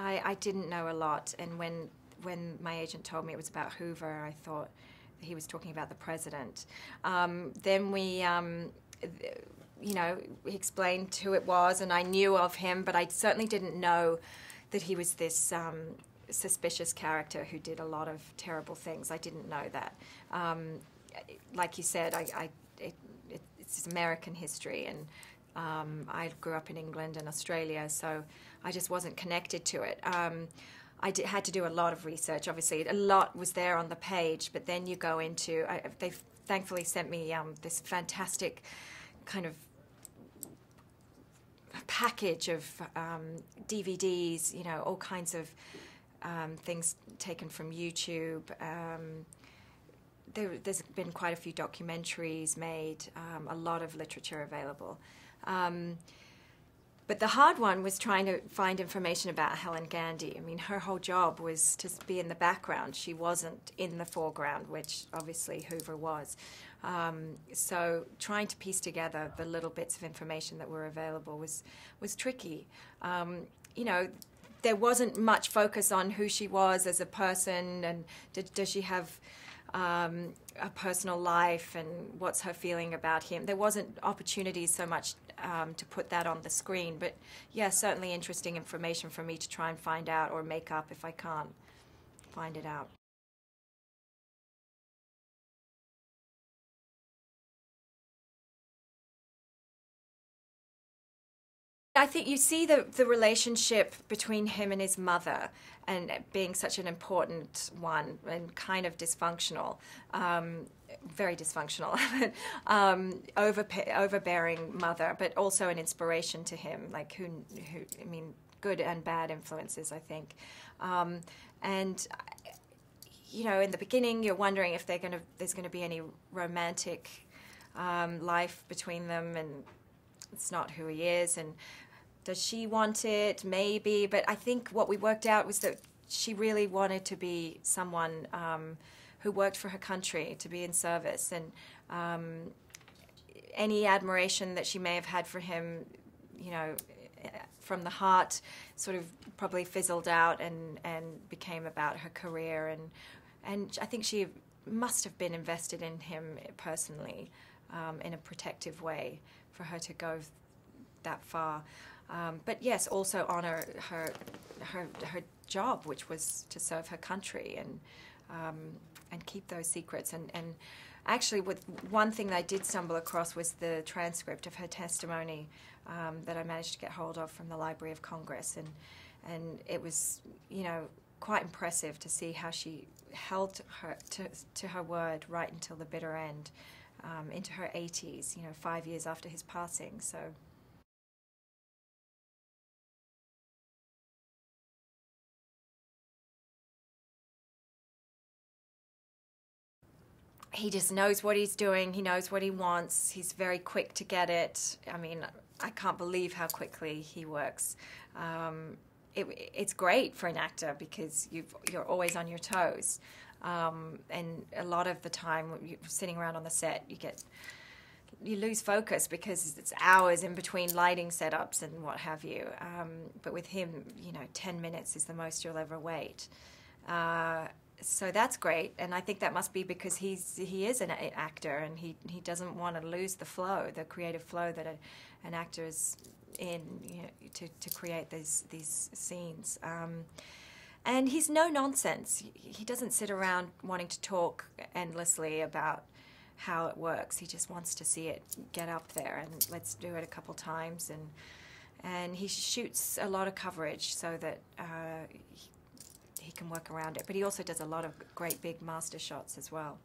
I didn't know a lot, and when my agent told me it was about Hoover, I thought he was talking about the president. Then we, you know, he explained who it was, and I knew of him, but I certainly didn't know that he was this suspicious character who did a lot of terrible things. I didn't know that. Like you said, it's American history, and I grew up in England and Australia, so I just wasn't connected to it. I had to do a lot of research, obviously. A lot was there on the page, but then you go into... they've thankfully sent me this fantastic kind of package of DVDs, you know, all kinds of things taken from YouTube. There's been quite a few documentaries made, a lot of literature available. But the hard one was trying to find information about Helen Gandy. I mean, her whole job was to be in the background. She wasn't in the foreground, which obviously Hoover was. So trying to piece together the little bits of information that were available was tricky. You know, there wasn't much focus on who she was as a person, and does she have a personal life, and what's her feeling about him. There wasn't opportunities so much to put that on the screen, but yeah, certainly interesting information for me to try and find out or make up if I can't find it out. I think you see the relationship between him and his mother, and being such an important one and kind of dysfunctional, very dysfunctional, overbearing mother, but also an inspiration to him, like who I mean, good and bad influences, I think. And you know, in the beginning, you're wondering if there's gonna be any romantic life between them, and it's not who he is, and does she want it? Maybe, but I think what we worked out was that she really wanted to be someone who worked for her country, to be in service, and any admiration that she may have had for him, you know, from the heart, sort of probably fizzled out and became about her career, and I think she must have been invested in him personally, in a protective way for her to go that far. But yes, also honor her job, which was to serve her country and keep those secrets. And actually, with one thing that I did stumble across was the transcript of her testimony that I managed to get hold of from the Library of Congress, and it was, you know, quite impressive to see how she held her to her word right until the bitter end, into her 80s, you know, 5 years after his passing. So. He just knows what he's doing. He knows what he wants. He's very quick to get it. I mean, I can't believe how quickly he works. It's great for an actor because you're always on your toes. And a lot of the time, you're sitting around on the set, you lose focus because it's hours in between lighting setups and what have you. But with him, you know, 10 minutes is the most you'll ever wait. So that's great, and I think that must be because he is an actor, and he doesn't want to lose the flow, the creative flow that an actor is in, you know, to create these scenes. And he's no nonsense. He doesn't sit around wanting to talk endlessly about how it works. He just wants to see it get up there, and let's do it a couple times. And he shoots a lot of coverage so that he can work around it. But he also does a lot of great big master shots as well.